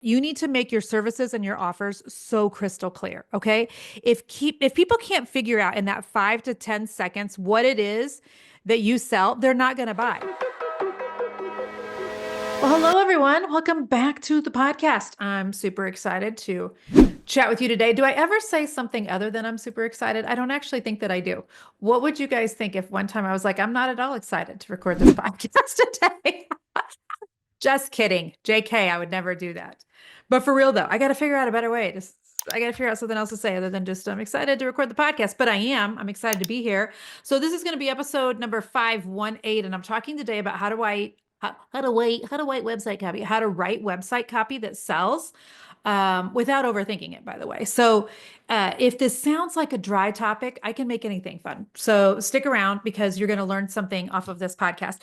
You need to make your services and your offers so crystal clear, okay? If people can't figure out in that 5 to 10 seconds what it is that you sell, they're not going to buy. Well, hello everyone. Welcome back to the podcast. I'm super excited to chat with you today. Do I ever say something other than I'm super excited? I don't actually think that I do. What would you guys think if one time I was like, I'm not at all excited to record this podcast today? Just kidding. JK, I would never do that. But for real though, I got to figure out a better way. I got to figure out something else to say other than just I'm excited to record the podcast. But I'm excited to be here. So this is going to be episode number 518, and I'm talking today about how to write website copy, how to write website copy that sells without overthinking it, by the way. So if this sounds like a dry topic, I can make anything fun. So stick around because you're going to learn something off of this podcast.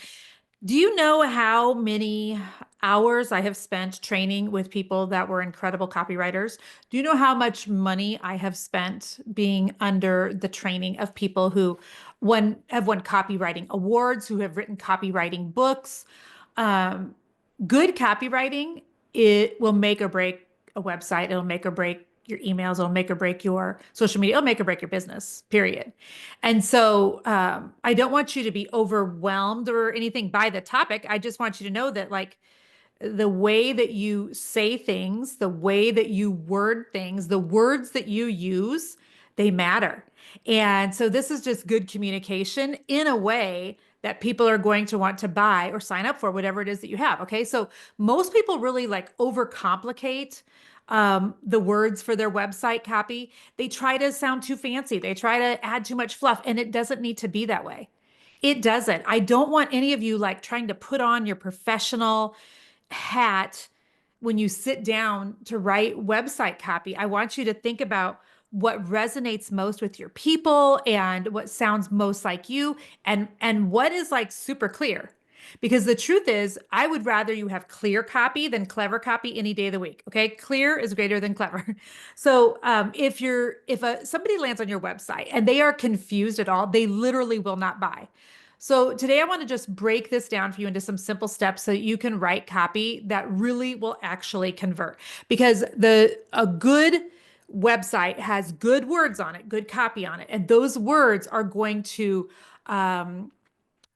Do you know how many hours I have spent training with people that were incredible copywriters? Do you know how much money I have spent being under the training of people who have won copywriting awards, who have written copywriting books? Um, Good copywriting, it will make or break a website. It'll make or break your emails. It'll make or break your social media. It'll make or break your business, period. And so I don't want you to be overwhelmed or anything by the topic. I just want you to know that, like, the way that you say things, the way that you word things, the words that you use, they matter. And so this is just good communication in a way that people are going to want to buy or sign up for whatever it is that you have. Okay. So most people really like overcomplicate the words for their website copy. They try to sound too fancy. They try to add too much fluff, and it doesn't need to be that way. It doesn't. I don't want any of you like trying to put on your professional hat when you sit down to write website copy. I want you to think about what resonates most with your people and what sounds most like you, and what is like super clear. Because the truth is, I would rather you have clear copy than clever copy any day of the week. Okay, clear is greater than clever. So if somebody lands on your website and they are confused at all, they literally will not buy. So today I want to just break this down for you into some simple steps so that you can write copy that really will actually convert. Because a good website has good words on it, good copy on it, and those words are going to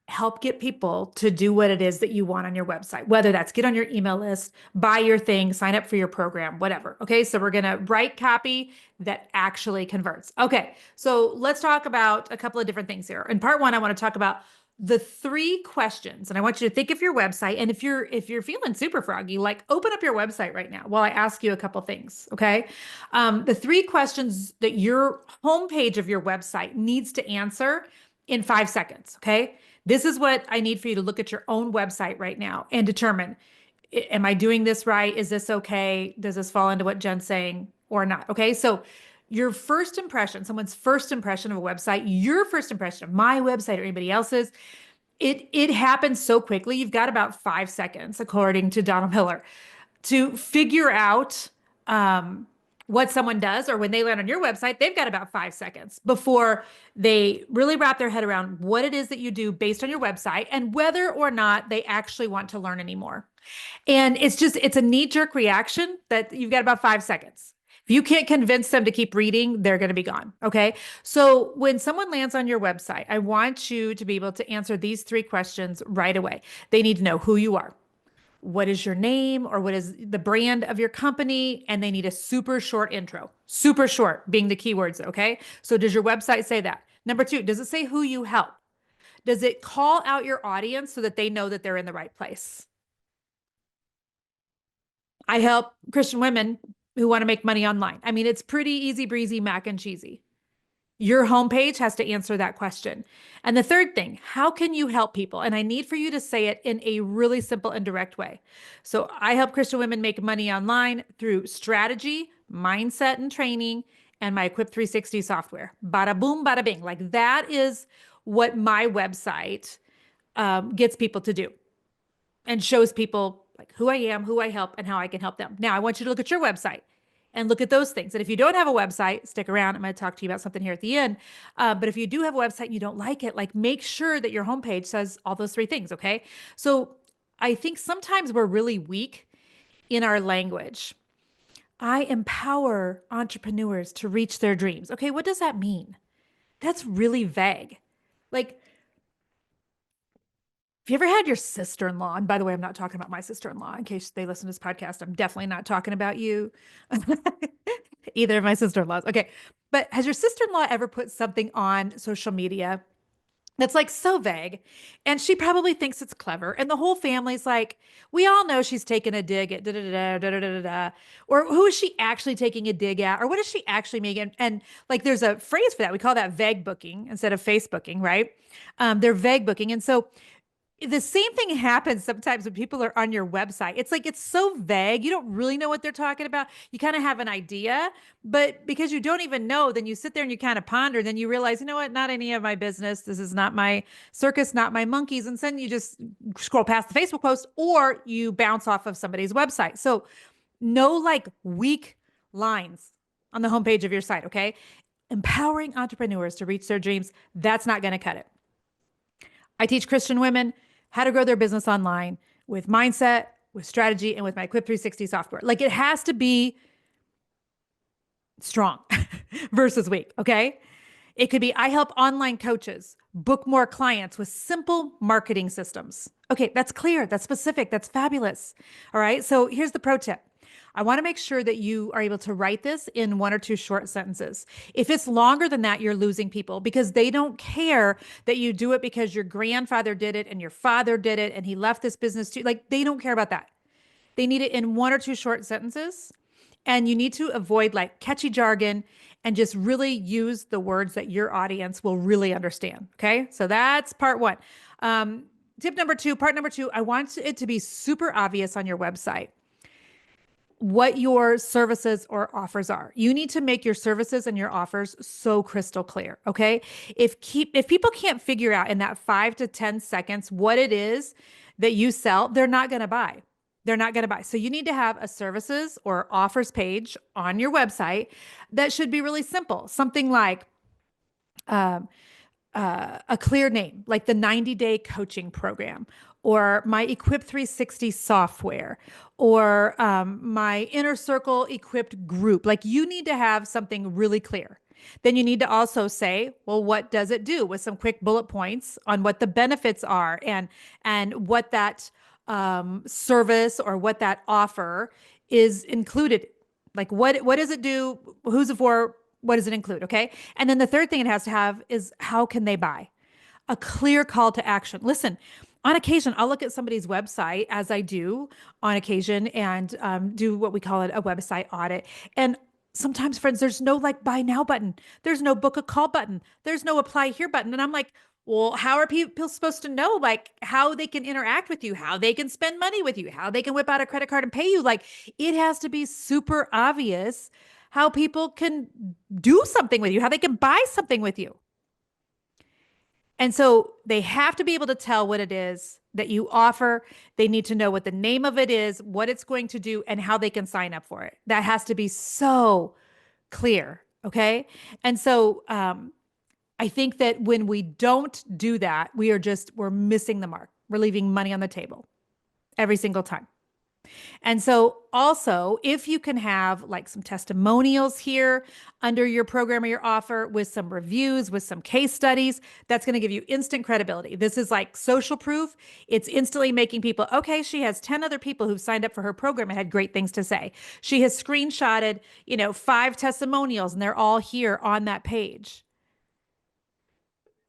help get people to do what it is that you want on your website, whether that's get on your email list, buy your thing, sign up for your program, whatever. Okay, so we're going to write copy that actually converts. Okay, so let's talk about a couple of different things here. In part one, I want to talk about the 3 questions, and I want you to think of your website. And if you're feeling super froggy, like open up your website right now while I ask you a couple things. Okay, the 3 questions that your homepage of your website needs to answer in 5 seconds. Okay, this is what I need for you to look at your own website right now and determine, am I doing this right? Is this okay? Does this fall into what Jen's saying or not? Okay. So your first impression, someone's first impression of a website, your first impression of my website or anybody else's, it happens so quickly. You've got about 5 seconds, according to Donald Miller, to figure out what someone does, or when they land on your website, they've got about 5 seconds before they really wrap their head around what it is that you do based on your website and whether or not they actually want to learn anymore. And it's a knee-jerk reaction that you've got about 5 seconds. If you can't convince them to keep reading, they're going to be gone. Okay. So when someone lands on your website, I want you to be able to answer these 3 questions right away. They need to know who you are. What is your name, or what is the brand of your company? And they need a super short intro, super short being the keywords. Okay. So does your website say that? Number 2, does it say who you help? Does it call out your audience so that they know that they're in the right place? I help Christian women who want to make money online. I mean, it's pretty easy breezy, mac and cheesy. Your homepage has to answer that question. And the third thing, how can you help people? And I need for you to say it in a really simple and direct way. So I help Christian women make money online through strategy, mindset, and training, and my Equip 360 software. Bada boom, bada bing. Like that is what my website gets people to do and shows people like who I am, who I help, and how I can help them. Now, I want you to look at your website and look at those things. And if you don't have a website, stick around. I'm going to talk to you about something here at the end. But if you do have a website and you don't like it, like make sure that your homepage says all those 3 things. Okay. So I think sometimes we're really weak in our language. I empower entrepreneurs to reach their dreams. Okay, what does that mean? That's really vague. Like, have you ever had your sister-in-law? And by the way, I'm not talking about my sister-in-law in case they listen to this podcast. I'm definitely not talking about you, either of my sister-in-laws. Okay. But has your sister-in-law ever put something on social media that's like so vague? And she probably thinks it's clever. And the whole family's like, we all know she's taking a dig at da da da da da da da da. Or who is she actually taking a dig at? Or what is she actually making? And like there's a phrase for that. We call that vague booking instead of Facebooking, right? They're vague booking. And so the same thing happens sometimes when people are on your website. It's like it's so vague. You don't really know what they're talking about. You kind of have an idea, but because you don't even know, then you sit there and you kind of ponder. Then you realize, you know what? Not any of my business. This is not my circus, not my monkeys. And then you just scroll past the Facebook post or you bounce off of somebody's website. So no like weak lines on the homepage of your site. Okay. Empowering entrepreneurs to reach their dreams. That's not going to cut it. I teach Christian women how to grow their business online with mindset, with strategy, and with my Equip 360 software. Like it has to be strong versus weak. Okay. It could be I help online coaches book more clients with simple marketing systems. Okay. That's clear. That's specific. That's fabulous. All right. So here's the pro tip. I want to make sure that you are able to write this in 1 or 2 short sentences. If it's longer than that, you're losing people because they don't care that you do it because your grandfather did it and your father did it and he left this business too. Like they don't care about that. They need it in 1 or 2 short sentences. And you need to avoid like catchy jargon and just really use the words that your audience will really understand. Okay. So that's part one. Tip number two, part number two, I want it to be super obvious on your website what your services or offers are. You need to make your services and your offers so crystal clear, okay? If people can't figure out in that 5 to 10 seconds what it is that you sell, they're not going to buy. They're not going to buy. So you need to have a services or offers page on your website that should be really simple. Something like um, a clear name, like the 90-day coaching program, or my Equip 360 software, or my Inner Circle Equipped group. Like you need to have something really clear. Then you need to also say, well, what does it do with some quick bullet points on what the benefits are and what that service or what that offer is included. Like what does it do? Who's it for? What does it include? Okay. And then the third thing it has to have is how can they buy? A clear call to action. Listen, on occasion, I'll look at somebody's website as I do on occasion and do what we call it a website audit. And sometimes, friends, there's no like buy now button. There's no book a call button. There's no apply here button. And I'm like, well, how are people supposed to know like how they can interact with you, how they can spend money with you, how they can whip out a credit card and pay you? Like it has to be super obvious how people can do something with you, how they can buy something with you. And so they have to be able to tell what it is that you offer. They need to know what the name of it is, what it's going to do, and how they can sign up for it. That has to be so clear. Okay. And so I think that when we don't do that, we're missing the mark. We're leaving money on the table every single time. And so also, if you can have like some testimonials here under your program or your offer with some reviews, with some case studies, that's going to give you instant credibility. This is like social proof. It's instantly making people, okay, she has 10 other people who've signed up for her program and had great things to say. She has screenshotted, 5 testimonials and they're all here on that page.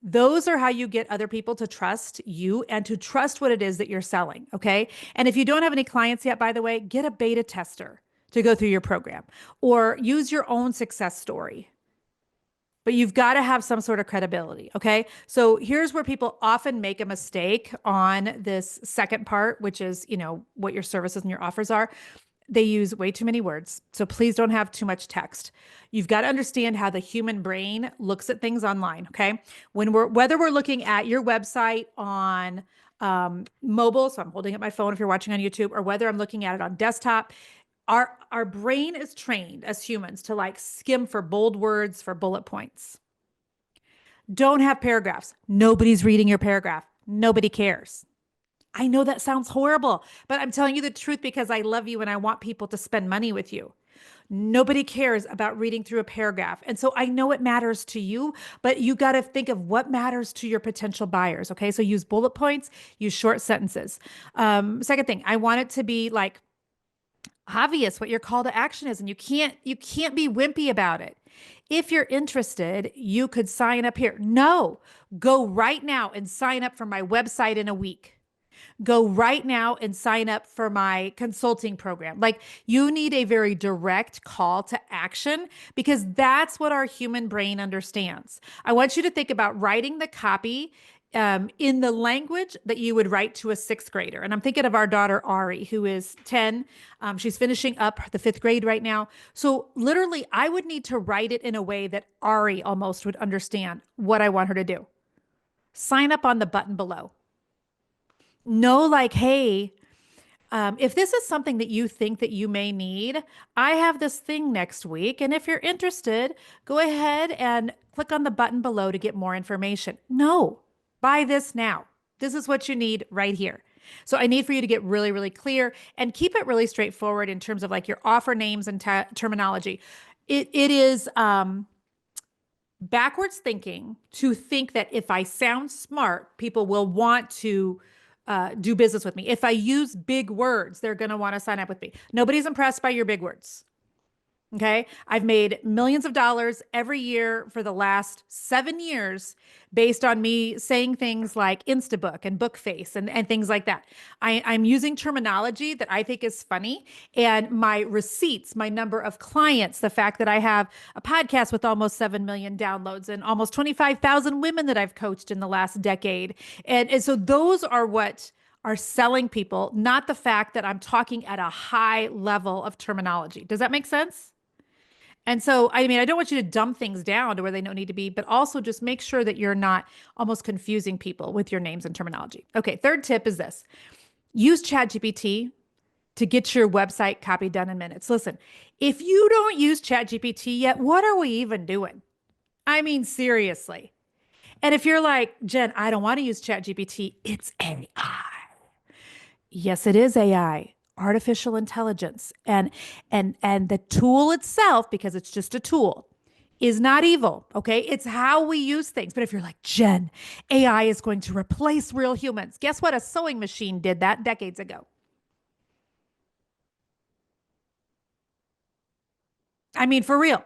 Those are how you get other people to trust you and to trust what it is that you're selling. Okay. And if you don't have any clients yet, by the way, get a beta tester to go through your program or use your own success story. But you've got to have some sort of credibility. Okay. So here's where people often make a mistake on this second part, which is, what your services and your offers are. They use way too many words. So please don't have too much text. You've got to understand how the human brain looks at things online. Okay. Whether we're looking at your website on mobile, so I'm holding up my phone if you're watching on YouTube, or whether I'm looking at it on desktop, our brain is trained as humans to like skim for bold words, for bullet points. Don't have paragraphs. Nobody's reading your paragraph. Nobody cares. I know that sounds horrible, but I'm telling you the truth because I love you and I want people to spend money with you. Nobody cares about reading through a paragraph. And so I know it matters to you, but you got to think of what matters to your potential buyers. Okay. So use bullet points, use short sentences. Second thing, I want it to be like obvious what your call to action is, and you can't be wimpy about it. If you're interested, you could sign up here. No, go right now and sign up for my website in a week. Go right now and sign up for my consulting program. Like you need a very direct call to action because that's what our human brain understands. I want you to think about writing the copy in the language that you would write to a sixth grader. And I'm thinking of our daughter, Ari, who is 10. She's finishing up the fifth grade right now. So literally, I would need to write it in a way that Ari almost would understand what I want her to do. Sign up on the button below. Know like, hey, if this is something that you think that you may need, I have this thing next week. And if you're interested, go ahead and click on the button below to get more information. No, buy this now. This is what you need right here. So I need for you to get really, really clear and keep it really straightforward in terms of like your offer names and terminology. It is backwards thinking to think that if I sound smart, people will want to do business with me. If I use big words, they're going to want to sign up with me. Nobody's impressed by your big words. Okay. I've made millions of dollars every year for the last 7 years based on me saying things like Instabook and Bookface and things like that. I'm using terminology that I think is funny, and my receipts, my number of clients, the fact that I have a podcast with almost 7 million downloads and almost 25,000 women that I've coached in the last decade. And so those are what are selling people, not the fact that I'm talking at a high level of terminology. Does that make sense? And so, I mean, I don't want you to dumb things down to where they don't need to be, but also just make sure that you're not almost confusing people with your names and terminology. Okay, third tip is this: use ChatGPT to get your website copy done in minutes. Listen, if you don't use ChatGPT yet, what are we even doing? I mean, seriously. And if you're like, Jen, I don't want to use ChatGPT, it's AI. Yes, it is AI, artificial intelligence. And the tool itself, because it's just a tool, is not evil. Okay. It's how we use things. But if you're like, Jen, AI is going to replace real humans. Guess what? A sewing machine did that decades ago. I mean, for real.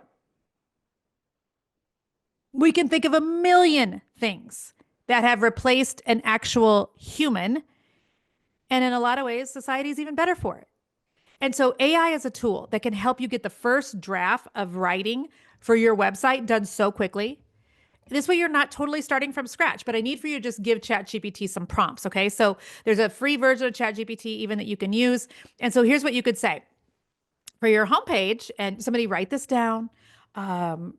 We can think of a million things that have replaced an actual human. And in a lot of ways, society is even better for it. And so AI is a tool that can help you get the first draft of writing for your website done so quickly. This way you're not totally starting from scratch, but I need for you to just give ChatGPT some prompts. Okay. So there's a free version of ChatGPT even that you can use. And so here's what you could say for your homepage, and somebody write this down. Um,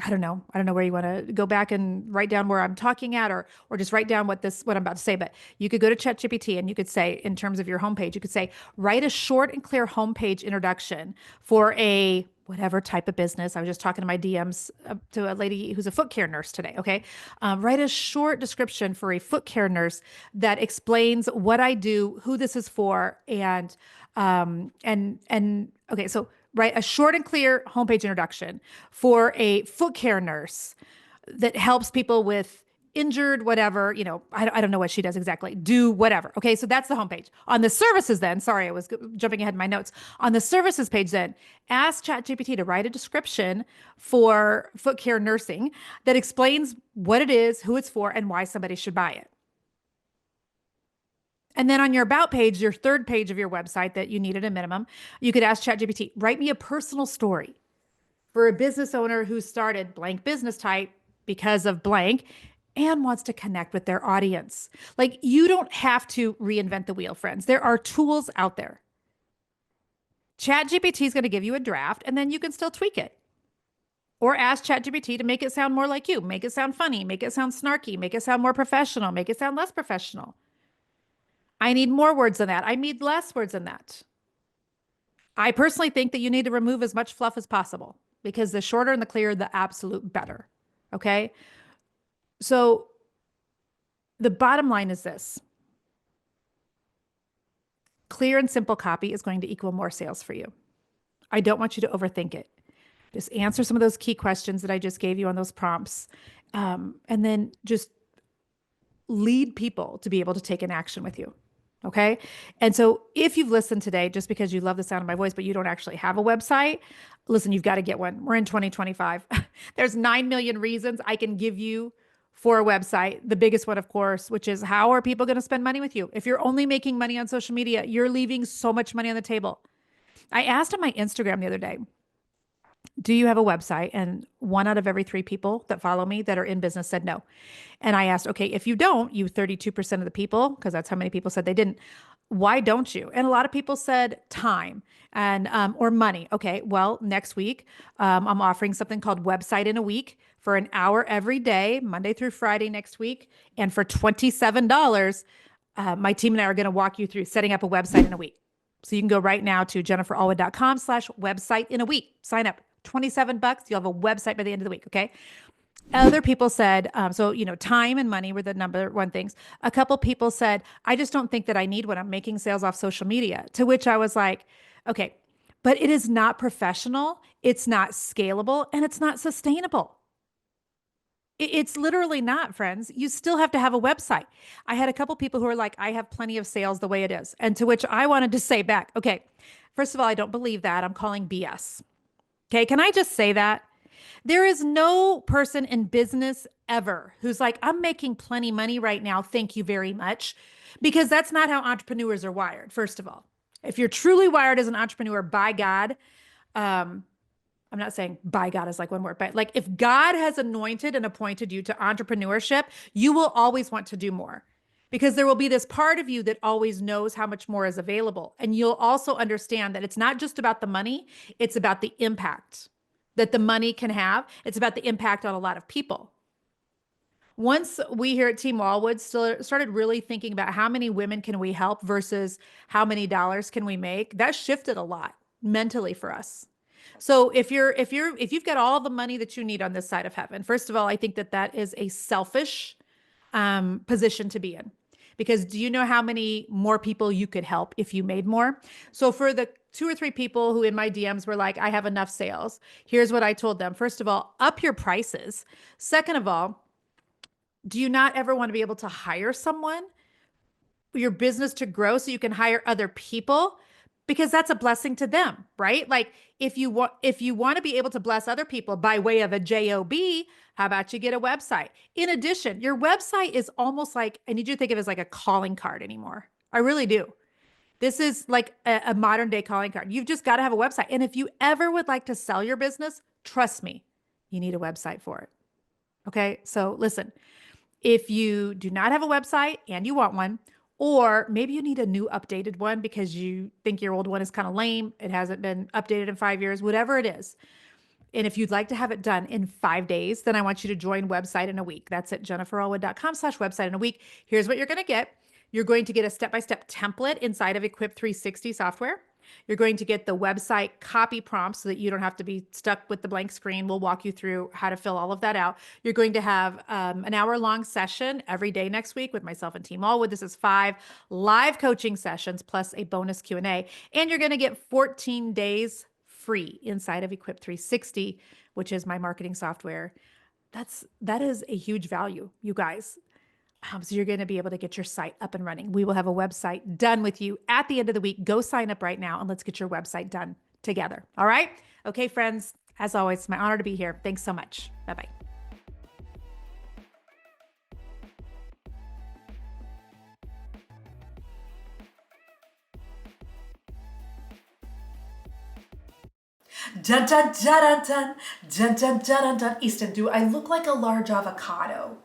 I don't know. I don't know where you want to go back and write down where I'm talking at, or just write down what I'm about to say. But you could go to ChatGPT and you could say, in terms of your homepage, you could say, write a short and clear homepage introduction for a whatever type of business. I was just talking to my DMs to a lady who's a foot care nurse today. Okay. Write a short description for a foot care nurse that explains what I do, who this is for, and okay. So write a short and clear homepage introduction for a foot care nurse that helps people with injured, whatever, I don't know what she does exactly, do whatever. Okay. So that's the homepage. On the services then, sorry, I was jumping ahead in my notes. On the services page then, ask ChatGPT to write a description for foot care nursing that explains what it is, who it's for, and why somebody should buy it. And then on your about page, your third page of your website that you need at a minimum, you could ask ChatGPT, write me a personal story for a business owner who started blank business type because of blank and wants to connect with their audience. Like, you don't have to reinvent the wheel, friends. There are tools out there. ChatGPT is going to give you a draft and then you can still tweak it. Or ask ChatGPT to make it sound more like you, make it sound funny, make it sound snarky, make it sound more professional, make it sound less professional. I need more words than that. I need less words than that. I personally think that you need to remove as much fluff as possible because the shorter and the clearer, the absolute better. Okay. So the bottom line is this: Clear and simple copy is going to equal more sales for you. I don't want you to overthink it. Just answer some of those key questions that I just gave you on those prompts. And then just lead people to be able to take an action with you. Okay. And so if you've listened today, just because you love the sound of my voice, but you don't actually have a website, listen, you've got to get one. We're in 2025. There's 9 million reasons I can give you for a website. The biggest one, of course, which is how are people going to spend money with you? If you're only making money on social media, you're leaving so much money on the table. I asked on my Instagram the other day, do you have a website? And 1 out of every 3 people that follow me that are in business said no. And I asked, okay, if you don't, you 32% of the people, because that's how many people said they didn't, why don't you? And a lot of people said time and or money. Okay, well, next week, I'm offering something called Website in a Week for an hour every day, Monday through Friday next week. And for $27, my team and I are going to walk you through setting up a website in a week. So you can go right now to jenniferallwood.com/website in a week. Sign up. $27. You'll have a website by the end of the week. Okay. Other people said, so, time and money were the number one things. A couple people said, I just don't think that I need one. I'm making sales off social media. To which I was like, okay, but it is not professional. It's not scalable and it's not sustainable. It's literally not, friends. You still have to have a website. I had a couple people who are like, I have plenty of sales the way it is. And to which I wanted to say back, okay, first of all, I don't believe that. I'm calling BS. Okay. Can I just say that? There is no person in business ever who's like, I'm making plenty money right now. Thank you very much. Because that's not how entrepreneurs are wired, first of all. If you're truly wired as an entrepreneur by God, I'm not saying by God is like one word, but like if God has anointed and appointed you to entrepreneurship, you will always want to do more because there will be this part of you that always knows how much more is available. And you'll also understand that it's not just about the money, it's about the impact that the money can have. It's about the impact on a lot of people. Once we here at Team Allwood started really thinking about how many women can we help versus how many dollars can we make, that shifted a lot mentally for us. So if you've got all the money that you need on this side of heaven, first of all, I think that is a selfish position to be in. Because do you know how many more people you could help if you made more? So for the 2 or 3 people who in my DMs were like, I have enough sales, here's what I told them. First of all, up your prices. Second of all, do you not ever want to be able to hire someone, your business to grow so you can hire other people? Because that's a blessing to them, right? Like if you want to be able to bless other people by way of a job, how about you get a website? In addition, your website is almost like, I need you to think of it as like a calling card anymore. I really do. This is like a modern day calling card. You've just got to have a website. And if you ever would like to sell your business, trust me, you need a website for it. Okay. So listen, if you do not have a website and you want one, or maybe you need a new updated one because you think your old one is kind of lame, it hasn't been updated in 5 years, whatever it is. And if you'd like to have it done in 5 days, then I want you to join Website in a Week. That's at jenniferallwood.com/website in a week. Here's what you're going to get. You're going to get a step-by-step template inside of Equip 360 software. You're going to get the website copy prompts so that you don't have to be stuck with the blank screen. We'll walk you through how to fill all of that out. You're going to have an hour-long session every day next week with myself and Team Allwood. This is 5 live coaching sessions plus a bonus Q&A. And you're going to get 14 days free inside of Equip 360, which is my marketing software. That is a huge value, you guys. So you're going to be able to get your site up and running. We will have a website done with you at the end of the week. Go sign up right now and let's get your website done together. All right. Okay, friends, as always, it's my honor to be here. Thanks so much. Bye-bye. Dun dun dun dun dun dun dun dun dun. Easton, do I look like a large avocado?